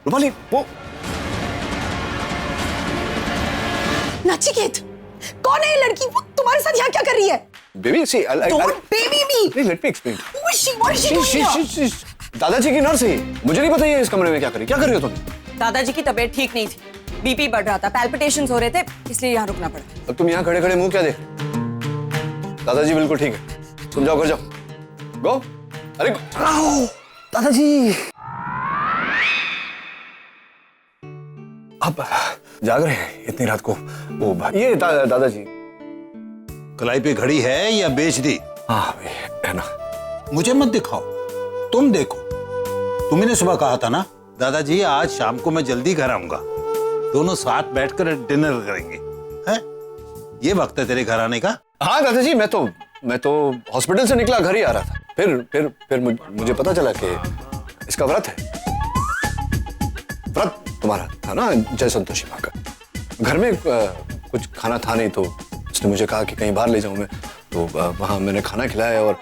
रूपाली वो नचिकेत, कौन है ये लड़की? वो तुम्हारे साथ यहाँ क्या कर रही है? बेबी सी Don't baby me. Let me explain. Who is she? What is she doing here? दादाजी की नर्स है। मुझे नहीं पता ये इस कमरे में क्या कर रही हो तुम? दादाजी की तबीयत ठीक नहीं थी, बीपी बढ़ रहा था, पैल्पिटेशंस हो रहे थे, इसलिए यहाँ रुकना पड़ा। अब तुम यहाँ खड़े खड़े मुंह क्या देख रहे हो? दादाजी बिल्कुल ठीक है, तुम जाओ घर जाओ। गो। अरे दादाजी आप जाग रहे हैं इतनी रात को? वो ये दादाजी कलाई पे घड़ी है या बेच दी? हाँ है ना। मुझे मत दिखाओ, तुम देखो। तुमने सुबह कहा था ना दादाजी आज शाम को मैं जल्दी घर आऊंगा, दोनों साथ बैठकर डिनर करेंगे। हैं? ये वक्त है तेरे घर आने का? हाँ दादाजी, मैं तो हॉस्पिटल से निकला, घर ही आ रहा था। फिर मुझे पता चला कि इसका व्रत है। व्रत तुम्हारा था ना जय संतोषी माँ का। घर में कुछ खाना था नहीं, तो उसने मुझे कहा कि कहीं बाहर ले जाऊं मैं, तो वहां मैंने खाना खिलाया और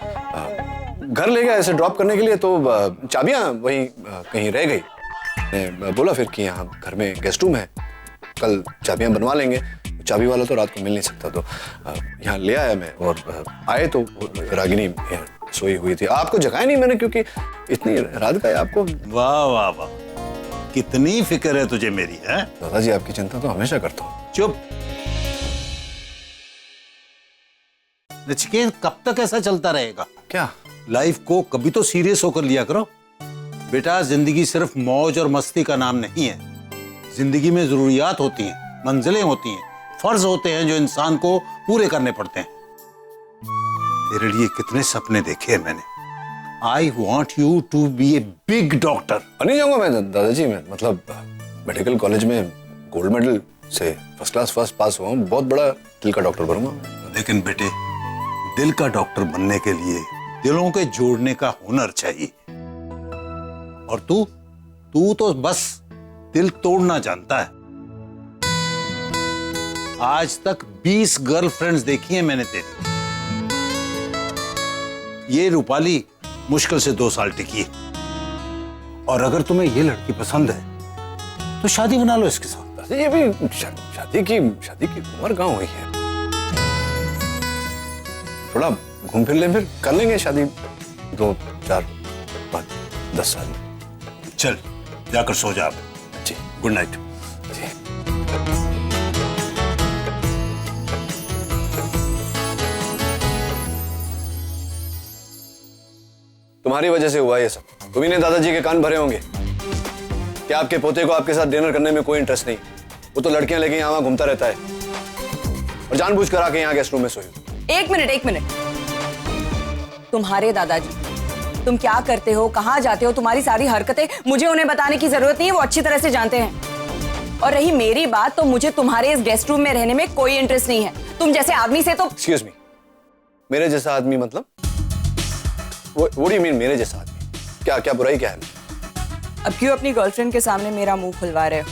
घर ले गया ऐसे ड्रॉप करने के लिए, तो चाबियां वहीं कहीं रह गई। मैं बोला फिर कि यहाँ घर में गेस्ट रूम है, कल चाबियां बनवा लेंगे। चाबी वाला तो रात को मिल नहीं सकता, तो यहाँ ले आया मैं। और आए तो रागिनी सोई हुई थी। आपको जगाया नहीं मैंने, क्योंकि इतनी रात का है आपको। वाह वाह वाह, कितनी फिक्र है तुझे मेरी। है दादाजी, आपकी चिंता तो हमेशा करता हूँ। चुप। नचिकेत, कब तक ऐसा चलता रहेगा? क्या? लाइफ को कभी तो सीरियस होकर लिया करो बेटा। जिंदगी सिर्फ मौज और मस्ती का नाम नहीं है। जिंदगी में जरूरियात होती हैं, मंजिलें होती हैं, फर्ज होते हैं जो इंसान को पूरे करने पड़ते हैं। तेरे लिए कितने सपने देखे हैं मैंने। I want you to be a big doctor. नहीं जाऊंगा मैं दादाजी, मैं मतलब मेडिकल कॉलेज में गोल्ड मेडल से फर्स्ट क्लास फर्स्ट पास हुआ हूँ, बहुत बड़ा दिल का डॉक्टर बनूंगा। लेकिन बेटे, दिल का डॉक्टर बनने के लिए दिलों के जोड़ने का हुनर चाहिए। और तू तो बस दिल तोड़ना जानता है। आज तक 20 गर्लफ्रेंड्स देखी हैं मैंने तेरी। ये रूपाली मुश्किल से 2 साल टिकी है। और अगर तुम्हें ये लड़की पसंद है तो शादी बना लो इसके साथ। ये भी शादी की उम्र कहाँ हुई है? थोड़ा घूम फिर ले, फिर कर लेंगे शादी 2, 4, 5, 10 साल में। चल जाकर सो जा। जी, गुड नाइट। जी। तुम्हारी वजह से हुआ ये सब। तुम्ही ने दादाजी के कान भरे होंगे कि आपके पोते को आपके साथ डिनर करने में कोई इंटरेस्ट नहीं। वो तो लड़कियां लेके यहाँ घूमता रहता है और जानबूझकर आके यहाँ गेस्ट रूम में सोई। एक मिनट। तुम्हारे दादाजी, तुम क्या करते हो, कहाँ जाते हो, तुम्हारी सारी हरकतें मुझे उन्हें बताने की जरूरत नहीं है, वो अच्छी तरह से जानते हैं। और रही मेरी बात, तो मुझे तुम्हारे इस गेस्ट रूम में रहने में कोई इंटरेस्ट नहीं है। तुम जैसे आदमी से तो। एक्सक्यूज मी, मेरे जैसा आदमी मतलब? What do you mean मेरे जैसा आदमी? क्या बुराई क्या है? अब क्यों अपनी गर्लफ्रेंड के सामने मेरा मुंह खुलवा रहे हो?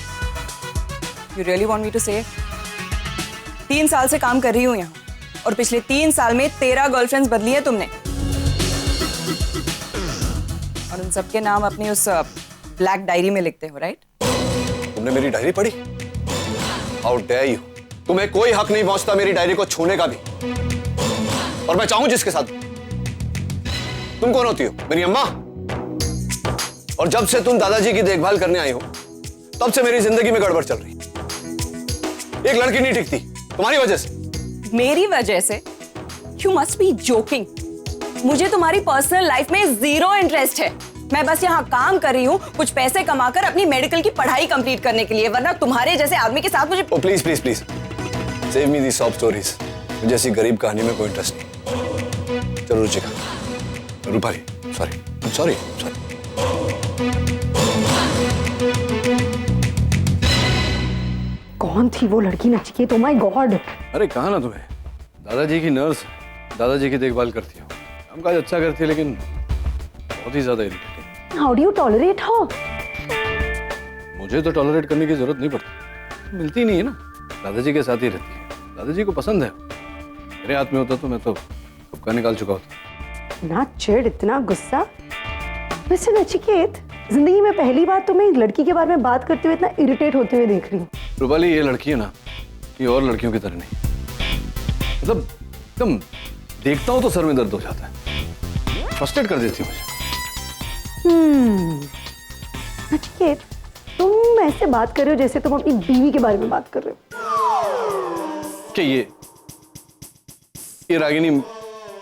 You really want me to say? 3 साल से काम कर रही हूँ यहाँ, और पिछले 3 साल में 13 गर्लफ्रेंड्स बदली है तुमने। और उन सबके नाम अपनी उस ब्लैक डायरी में लिखते हो, राइट? तुमने मेरी डायरी पढ़ी? How dare you? तुम्हें कोई हक नहीं पहुंचता मेरी डायरी को छूने का भी। और मैं चाहूं जिसके साथ। तुम कौन होती हो? मेरी अम्मा? और जब से तुम दादाजी की देखभाल करने आई हो, तब से मेरी जिंदगी में गड़बड़ चल रही है। एक लड़की नहीं टिकती तुम्हारी वजह से। मेरी वजह से? You must be joking. मुझे तुम्हारी पर्सनल लाइफ में 0 इंटरेस्ट है। मैं बस यहाँ काम कर रही हूँ कुछ पैसे कमाकर अपनी मेडिकल की पढ़ाई कंप्लीट करने के लिए, वरना तुम्हारे जैसे आदमी के साथ मुझे। Please please please save me the sob stories. मुझे ऐसी गरीब कहानी में कोई इंटरेस्ट नहीं। चलो रुचिका, रूपाली, सॉरी। कौन थी वो लड़की नचिकेत? Oh my God. अरे कहा ना तुम्हें, दादाजी की नर्स, दादाजी की देखभाल करती हो, कामकाज अच्छा करती है, लेकिन बहुत ही ज्यादा irritating. How do you tolerate her? मुझे तो टॉलरेट करने की जरूरत नहीं पड़ती, मिलती नहीं है ना, दादाजी के साथ ही रहती है। दादाजी को पसंद है, मेरे हाथ में होता तो मैं तो कब का निकाल चुका होता। ना चिढ़, इतना गुस्सा। वैसे नचिकेत, जिंदगी में पहली बार तुम्हें लड़की के बारे में बात करते हुए इतना इरिटेट होते हुए देख रही हूँ। रूपाली, ये लड़की है ना, ये और लड़कियों की तरह नहीं, मतलब एकदम देखता हूँ तो सर में दर्द हो जाता है, फ्रस्ट्रेट कर देती है मुझे। नचिकेत, तुम ऐसे बात कर रहे हो जैसे तुम अपनी बीवी के बारे में बात कर रहे हो। क्या ये रागिनी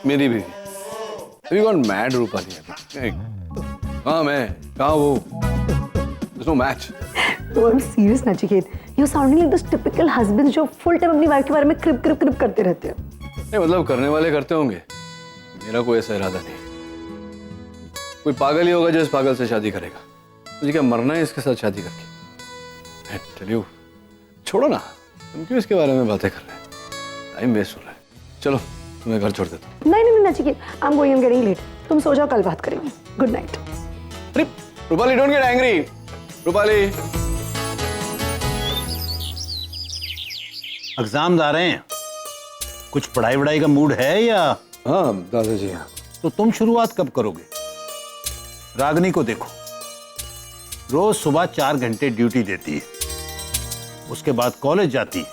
मेरी भी अभी गॉन मैड रूपाली है। हाँ मैं कहाँ वो, there's no match। तो I'm serious Nachiket, you're sounding like those typical husbands जो full time अपनी वाइफ के बारे में क्रिप क्रिप क्रिप करते रहते हैं। नहीं मतलब करने वाले करते होंगे, मेरा कोई ऐसा इरादा नहीं। कोई पागल ही होगा जो इस पागल से शादी करेगा। मुझे क्या मरना है इसके साथ शादी करके? मैं टेल यू, छोड़ो ना, तुम क्यों इसके बारे में बातें कर रहे हैं? टाइम वेस्ट हो रहा है। चलो तुम्हें घर छोड़ देता हूँ। नहीं Nachiket, I'm going, I'm getting late। तुम सो जाओ, कल बात करेंगे। Good night. अरे Rupali, don't get angry. Rupali, exams आ रहे हैं, कुछ पढ़ाई वढ़ाई का मूड है या? हाँ दादाजी हाँ। तो तुम शुरुआत कब करोगे? रागनी को देखो, रोज सुबह 4 घंटे ड्यूटी देती है, उसके बाद कॉलेज जाती है,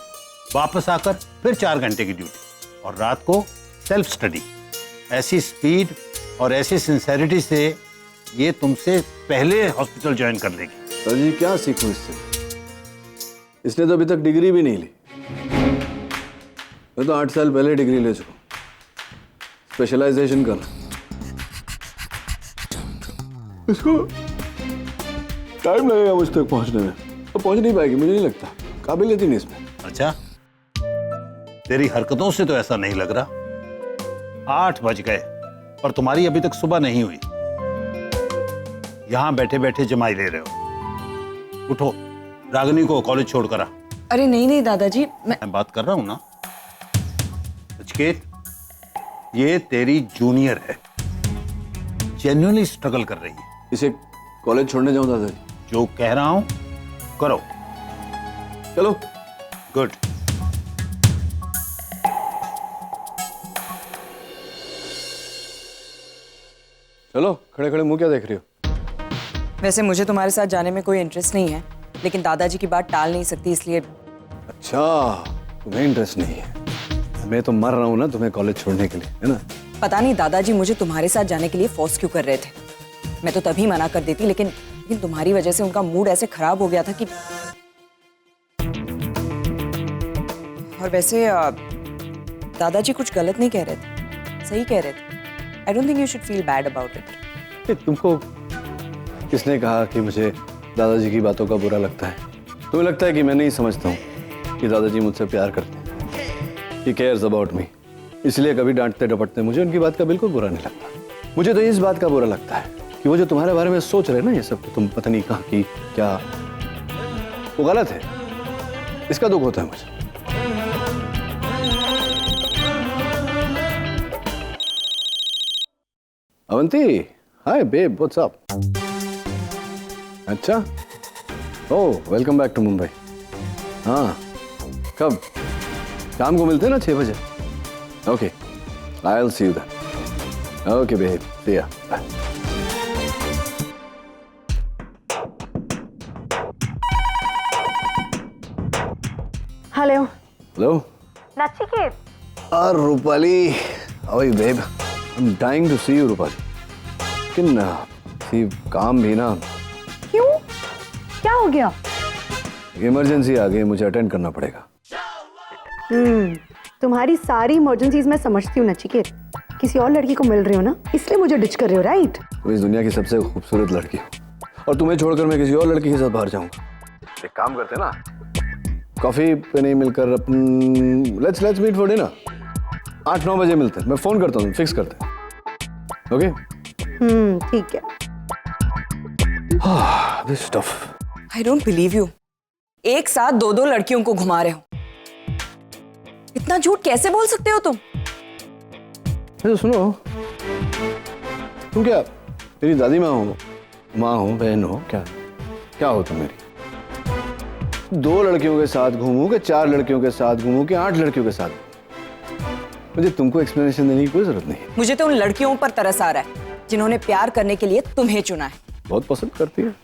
वापस आकर फिर 4 घंटे की ड्यूटी, और रात को सेल्फ स्टडी। ऐसी स्पीड और ऐसी सिंसेरिटी से ये तुमसे पहले हॉस्पिटल ज्वाइन कर लेगी। दादाजी क्या सीखूं इससे? इसने तो अभी तक डिग्री भी नहीं ली। मैं तो 8 साल पहले डिग्री ले चुका हूं, स्पेशलाइजेशन कर। इसको टाइम लगेगा मुझ तक पहुंचने में, तो पहुंच नहीं पाएगी, मुझे नहीं लगता। काबिलियत ही नहीं इसमें। अच्छा, तेरी हरकतों से तो ऐसा नहीं लग रहा। 8 बज गए और तुम्हारी अभी तक सुबह नहीं हुई, यहां बैठे बैठे जमाई ले रहे हो। उठो, रागिनी को कॉलेज छोड़कर आ। अरे नहीं दादाजी, मैं बात कर रहा हूं ना। नचिकेत, ये तेरी जूनियर है, जेन्युइनली स्ट्रगल कर रही है। इसे कॉलेज छोड़ने जाऊं दादाजी? जो कह रहा हूं करो। चलो। गुड। चलो, खड़े खड़े मुंह क्या देख रही हो? वैसे मुझे तुम्हारे साथ जाने में कोई इंटरेस्ट नहीं है, लेकिन दादाजी की बात टाल नहीं सकती, इसलिए। अच्छा, तुम्हें इंटरेस्ट नहीं है। मैं तो मर रहा हूं ना तुम्हें कॉलेज छोड़ने के लिए, है ना? पता नहीं दादाजी मुझे तुम्हारे साथ जाने के लिए फोर्स क्यों कर रहे थे। मैं तो तभी मना कर देती, लेकिन तुम्हारी वजह से उनका मूड ऐसे खराब हो गया था कि। और वैसे दादाजी कुछ गलत नहीं कह रहे थे, सही कह रहे थे। I don't think you should feel bad about it. तुमको किसने कहा कि मुझे दादाजी की बातों का बुरा लगता है? तुम्हें लगता है कि मैं नहीं समझता हूँ कि दादाजी मुझसे प्यार करते हैं, ही केयर्स अबाउट मी, इसलिए कभी डांटते डपटते मुझे उनकी बात का बिल्कुल बुरा नहीं लगता। मुझे तो इस बात का बुरा लगता है कि वो जो तुम्हारे बारे में सोच रहे हैं ना, ये सब तुम पता नहीं कहाँ की क्या, वो गलत है। इसका दुख होता है मुझे। Avanti, hi babe, what's up? अच्छा, oh welcome back to Mumbai. हाँ, कब? शाम को मिलते हैं ना 6 बजे। Okay, I will see you then. Okay babe, see ya, bye. Hello. Hello Nachiket, Rupali, how are you babe? I am dying to see you Rupali, लेकिन सी काम भी ना। क्यों, क्या हो गया? इमरजेंसी आ गई, मुझे अटेंड करना पड़ेगा। तुम्हारी सारी इमरजेंसीज मैं समझती हूँ नचिकेत। किसी और लड़की को मिल रही हो ना, इसलिए मुझे डिच कर रहे हो, राइट? तुम इस दुनिया की सबसे खूबसूरत लड़की हो, और तुम्हें छोड़कर मैं किसी और लड़की के साथ बाहर जाऊंगा? एक काम करते ना, कॉफी पे नहीं मिलकर लेट्स मीट फॉर डिनर। 8-9 बजे मिलते हैं, मैं फोन करता हूँ, फिक्स करते हैं। ओके? ठीक है। This stuff. I don't believe you, एक साथ 2 लड़कियों को घुमा रहे हो। इतना झूठ कैसे बोल सकते हो तुम? तो सुनो, तुम क्या मेरी दादी माँ हो, बहन हो, क्या हो तुम मेरी? 2 लड़कियों के साथ घूमूं कि 4 लड़कियों के साथ घूमूं कि 8 लड़कियों के साथ? मुझे तुमको एक्सप्लेनेशन देने की कोई जरूरत नहीं है। मुझे तो उन लड़कियों पर तरस आ रहा है जिन्होंने प्यार करने के लिए तुम्हें चुना है। बहुत पसंद करती है,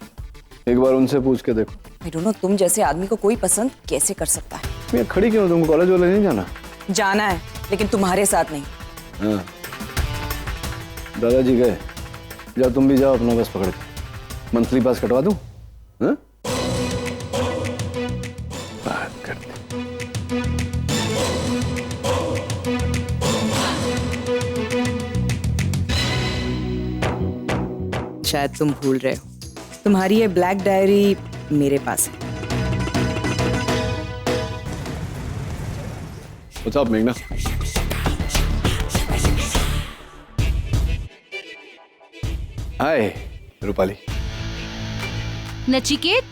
एक बार उनसे पूछ के देखो। आई डोंट नो, तुम जैसे आदमी को कोई पसंद कैसे कर सकता है? मैं खड़ी क्यों हो? तुमको कॉलेज वाले नहीं जाना? जाना है, लेकिन तुम्हारे साथ नहीं। हाँ, दादाजी गए, जाओ तुम भी जाओ अपना बस पकड़ के। मंथली पास कटवा दूं? हाँ? बात करते। शायद तुम भूल रहे हो, तुम्हारी ये ब्लैक डायरी मेरे पास है। What's up, मेघना? हाय रूपाली। नचिकेत,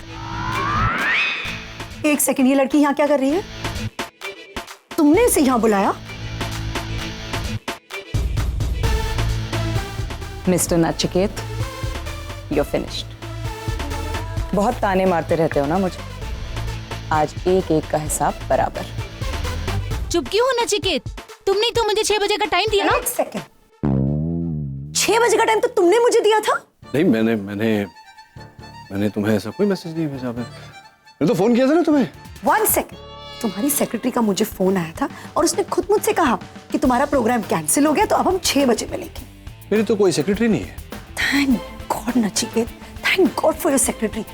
एक सेकंड, ये लड़की यहाँ क्या कर रही है? तुमने इसे यहाँ बुलाया? Mister Nachiket, you finished. बहुत ताने मारते रहते हो ना मुझे, आज एक एक का हिसाब बराबर। चुप क्यों हो नचिकेत? तुमने तो मुझे 6 बजे का टाइम दिया ना। एक सेकंड, 6 बजे का टाइम तो तुमने मुझे दिया था। नहीं, मैंने तुम्हें ऐसा कोई मैसेज नहीं भेजा। मैंने तो फोन किया था ना तुम्हें। 1 सेकंड, तुम्हारी सेक्रेटरी का मुझे फोन आया था और उसने खुद मुझसे कहा कि तुम्हारा प्रोग्राम कैंसिल हो गया, तो अब हम 6 बजे मिलेंगे। मेरी तो कोई सेक्रेटरी नहीं है। Thank God Nachiket, thank God for your secretary.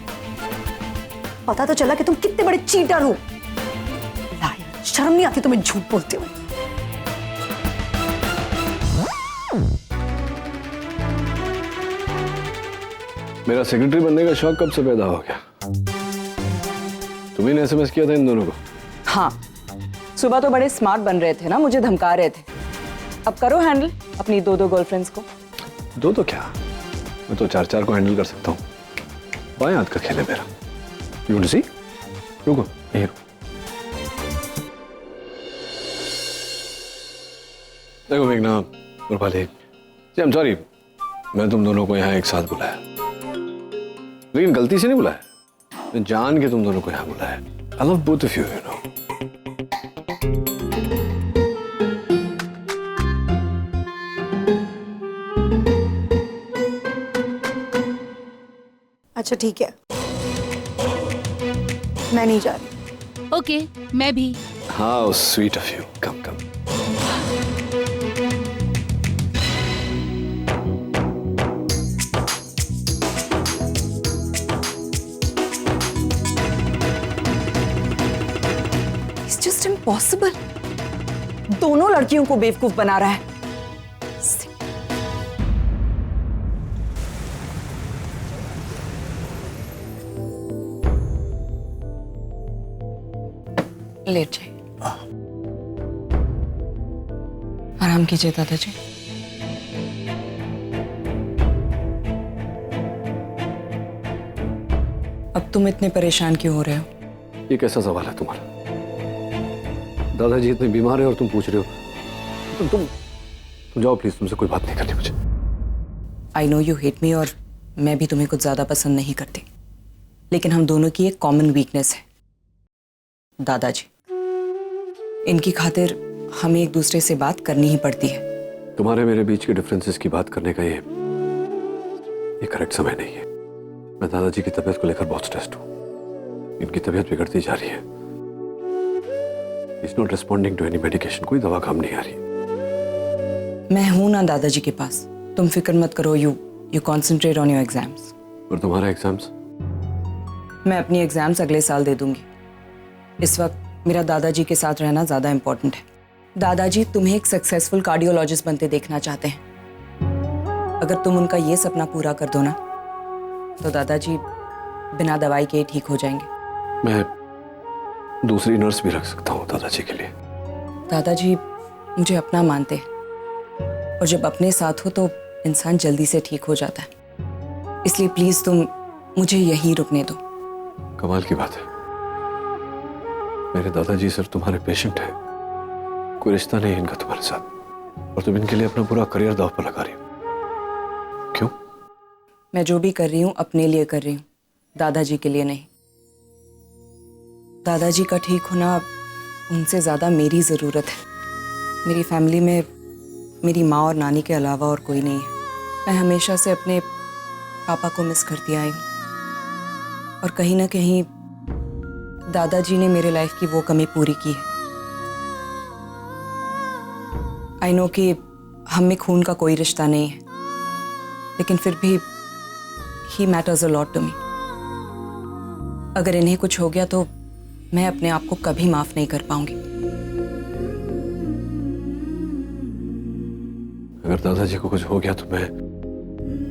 पता तो चला कि तुम कितने बड़े चीटर हो। लायर, शर्म नहीं आती तुम्हें झूठ बोलते हुए। मेरा सेक्रेटरी बनने का शौक कब से पैदा हो गया? तुम्ही ने एसएमएस किया था इन दोनों को? हाँ, सुबह तो बड़े स्मार्ट बन रहे थे ना, मुझे धमका रहे थे। अब करो हैंडल अपनी 2 गर्लफ्रेंड्स को। 2 तो क्या, मैं तो 4 को हैंडल कर सकता हूँ। बाएं हाथ का खेल है मेरा। यू वांट टू सी? रुको, यहीं रुको। देखो मेघना, रूपाली, जी आई एम सॉरी, मैं तुम दोनों को यहाँ एक साथ बुलाया, लेकिन गलती से नहीं बुलाया, मैं जान के तुम दोनों को यहाँ बुलाया। I love both of you, you know. अच्छा ठीक है, मैं नहीं जा रही। ओके, मैं भी। How sweet of you. Come come. It's just impossible. दोनों लड़कियों को बेवकूफ बना रहा है। लेट जाइए, आराम कीजिए दादाजी। अब तुम इतने परेशान क्यों हो रहे हो? ये कैसा सवाल है तुम्हारा? दादाजी इतने बीमार है और तुम पूछ रहे हो? तुम जाओ प्लीज, तुमसे कोई बात नहीं करनी मुझे। I know you hate me और मैं भी तुम्हें कुछ ज्यादा पसंद नहीं करती, लेकिन हम दोनों की एक कॉमन वीकनेस है, दादाजी। इनकी खातिर हमें एक दूसरे से बात करनी ही पड़ती है। तुम्हारे मेरे बीच के डिफरेंसेस की बात करने का ये करेक्ट समय नहीं है। मैं दादाजी की तबीयत को लेकर बहुत स्ट्रेस्ड हूँ। इनकी तबीयत बिगड़ती जा रही है। He's not responding to any medication। कोई दवा काम नहीं आ रही। मैं हूं ना दादाजी के पास, तुम फिक्र मत करो। You concentrate on your exams. और तुम्हारा एग्जाम्स? मैं अपनी एग्जाम्स अगले साल दे दूंगी। इस वक्त मेरा दादाजी के साथ रहना ज्यादा इंपॉर्टेंट है। दादाजी तुम्हें एक सक्सेसफुल कार्डियोलॉजिस्ट बनते देखना चाहते हैं। अगर तुम उनका ये सपना पूरा कर दो ना, तो दादाजी बिना दवाई के ठीक हो जाएंगे। मैं दूसरी नर्स भी रख सकता हूँ दादाजी के लिए। दादाजी मुझे अपना मानते हैं, और जब अपने साथ हो तो इंसान जल्दी से ठीक हो जाता है। इसलिए प्लीज तुम मुझे यहीं रुकने दो। कमाल की बात है, मेरे दादाजी सिर्फ तुम्हारे पेशेंट हैं, कोई रिश्ता नहीं है इनका तुम्हारे साथ, और तुम इनके लिए अपना पूरा करियर दांव पर लगा रही हो। क्यों? मैं जो भी कर रही हूँ अपने लिए कर रही हूँ, दादाजी के लिए नहीं। दादाजी का ठीक होना उनसे ज्यादा मेरी जरूरत है। मेरी फैमिली में मेरी माँ और नानी के अलावा और कोई नहीं है। मैं हमेशा से अपने पापा को मिस करती आई हूँ और कहीं ना कहीं दादाजी ने मेरे लाइफ की वो कमी पूरी की है। आई नो कि हम में खून का कोई रिश्ता नहीं है, लेकिन फिर भी he matters a lot to me. अगर इन्हें कुछ हो गया तो मैं अपने आप को कभी माफ नहीं कर पाऊंगी। अगर दादाजी को कुछ हो गया तो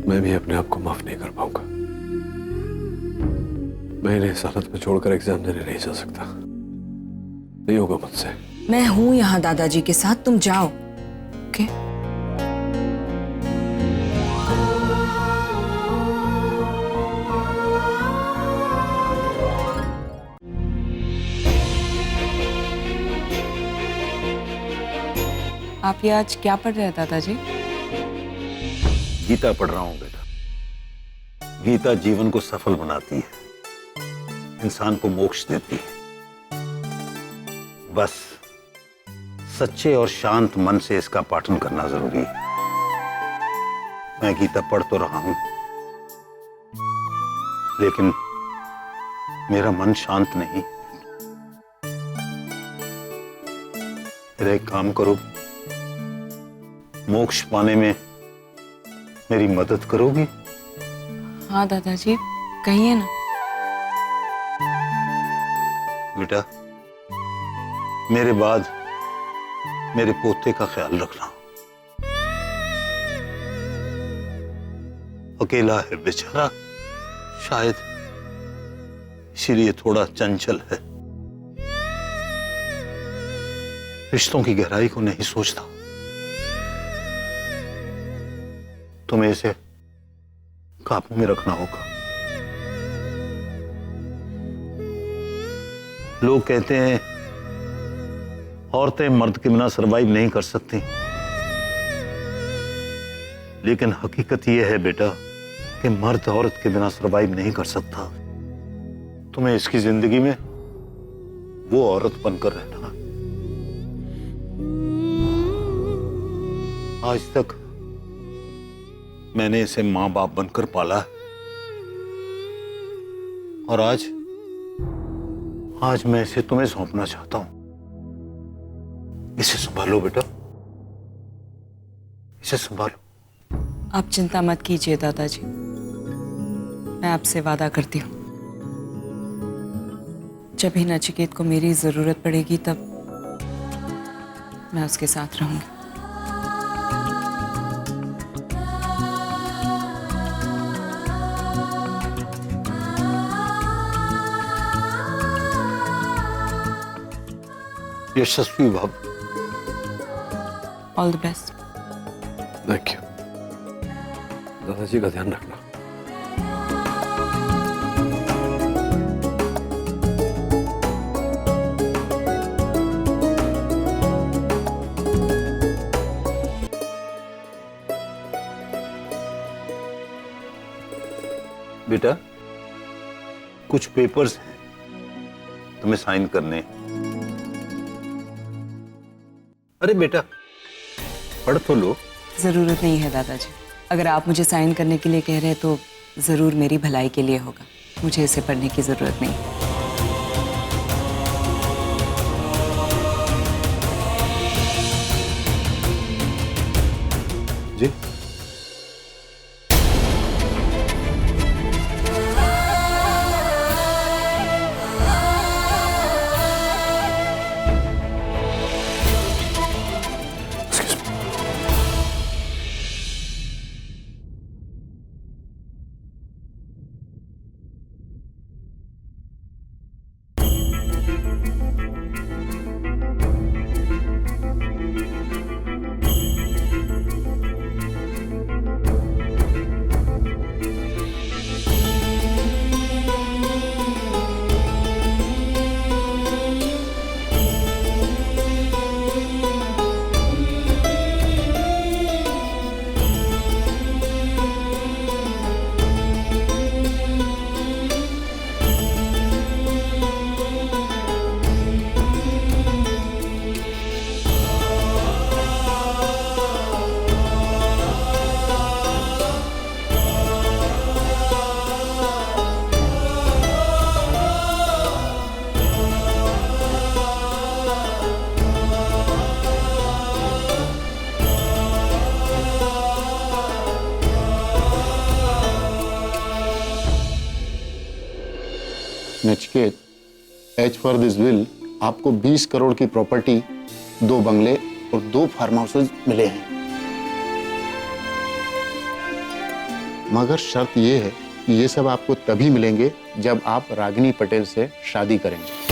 मैं भी अपने आप को माफ नहीं कर पाऊंगा। मैं इन्हें इस हालत में छोड़कर एग्जाम देने नहीं जा सकता। नहीं होगा मुझसे। मैं हूं यहां दादाजी के साथ, तुम जाओ। ओके? आप ये आज क्या पढ़ रहे हैं दादाजी? गीता पढ़ रहा हूं बेटा। गीता जीवन को सफल बनाती है, इंसान को मोक्ष देती है। बस सच्चे और शांत मन से इसका पाठन करना जरूरी है। मैं गीता पढ़ तो रहा हूं, लेकिन मेरा मन शांत नहीं। फिर एक काम करो, मोक्ष पाने में मेरी मदद करोगी? हाँ दादाजी, कहिए ना। बेटा, मेरे बाद मेरे पोते का ख्याल रखना। अकेला है बेचारा, शायद इसीलिए थोड़ा चंचल है, रिश्तों की गहराई को नहीं सोचता। तुम्हें इसे काबू में रखना होगा। लोग कहते हैं औरतें मर्द के बिना सरवाइव नहीं कर सकती, लेकिन हकीकत यह है बेटा कि मर्द औरत के बिना सरवाइव नहीं कर सकता। तुम्हें इसकी जिंदगी में वो औरत बनकर रहना। आज तक मैंने इसे मां बाप बनकर पाला है, और आज मैं इसे तुम्हें सौंपना चाहता हूं। इसे संभालो बेटा, इसे संभालो। आप चिंता मत कीजिए दादाजी, मैं आपसे वादा करती हूँ, जब भी नचिकेत को मेरी जरूरत पड़ेगी तब मैं उसके साथ रहूंगी। यशस्वी भव। All the best. Thank you. दादाजी का ध्यान रखना। बेटा, कुछ पेपर्स हैं, तुम्हें साइन करने हैं। अरे बेटा, पढ़ तो लो। जरूरत नहीं है दादाजी, अगर आप मुझे साइन करने के लिए कह रहे हैं तो जरूर मेरी भलाई के लिए होगा। मुझे इसे पढ़ने की जरूरत नहीं। जी Nachiket, as per this will आपको 20 करोड़ की प्रॉपर्टी, 2 बंगले और 2 फार्म हाउसेज मिले हैं, मगर शर्त ये है कि ये सब आपको तभी मिलेंगे जब आप रागिनी पटेल से शादी करेंगे।